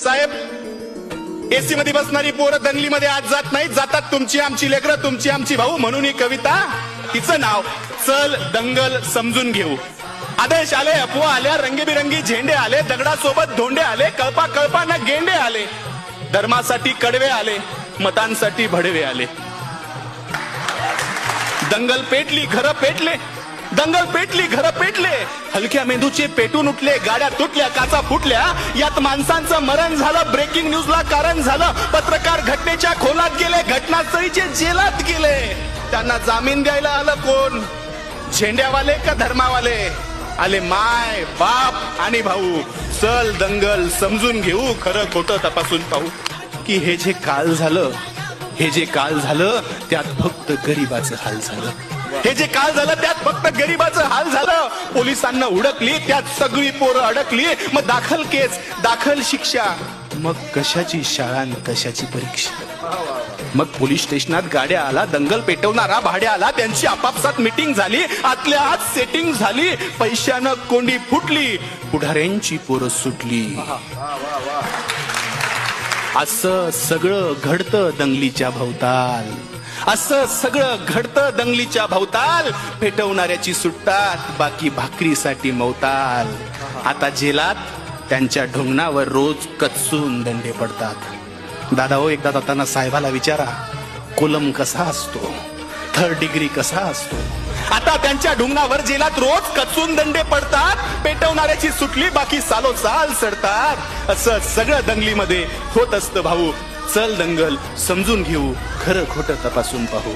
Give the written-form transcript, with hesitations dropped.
साहेब, AC मध्ये बसणारी पोरं दंगलीमध्ये आज जात नाही, जातात तुमची आमची लेकरं, तुमची आमची भाऊ. म्हणून ही कविता, तिचं नाव चल दंगल समजून घेऊ. आदेश आले, अफवा आल्या, रंगीबिरंगी झेंडे आले, दगडासोबत धोंडे आले, कळपा कळपानं गेंडे आले, धर्मासाठी कडवे आले, मतांसाठी भडवे आले. दंगल पेटली, घरं पेटले, दंगल पेटली, घरं पेटले, हलक्या मेंदूचे पेटून उठले, गाड्या तुटल्या, काचा फुटल्या, यात माणसांचं मरण झालं, ब्रेकिंग न्यूजला कारण झालं, पत्रकार घटनेच्या खोलात गेले, घटनास्थळीचे जेलात गेले. त्यांना जामीन द्यायला आलं कोण? झेंड्यावाले का धर्मावाले? आले माय, बाप आणि भाऊ. चल दंगल समजून घेऊ, खरं खोटं तपासून पाहू. की हे जे काल झालं, हे जे काल झालं त्यात फक्त गरिबाचं हाल झालं. हे जे काल झालं त्यात फक्त गरिबाचं हाल झालं. पोलिसांना हुडकली, त्यात सगळी पोरं अडकली. मग दाखल केस, दाखल शिक्षा, मग कशाची शाळा आणि कशाची परीक्षा. मग पोलीस स्टेशनात गाड्या आला, दंगल पेटवणारा भाड्या आला, त्यांची आपापसात मीटिंग झाली, आतल्या आत सेटिंग झाली, पैशानं कोंडी फुटली, पुढाऱ्यांची पोरं सुटली. असं सगळं घडतं दंगलीच्या भोवताल, असं सगळं घडतं दंगलीच्या भोवताल. पेटवणाऱ्याची सुटतात, बाकी भाकरीसाठी मवताल. आता जेलात त्यांच्या ढोंगणावर रोज कचून दंडे पडतात. दादा हो, एकदा जाताना साहेबाला विचारा, कोलम कसा असतो, थर्ड डिग्री कसा असतो. आता त्यांच्या ढुंगणावर जेलात रोज कचून दंडे पडतात. पेटवणाऱ्याची सुटली, बाकी सालोसाल सडतात. असं सगळं दंगलीमध्ये होत असतं भाऊ. चल दंगल समजून घेऊ, खरं खोटं तपासून पाहू.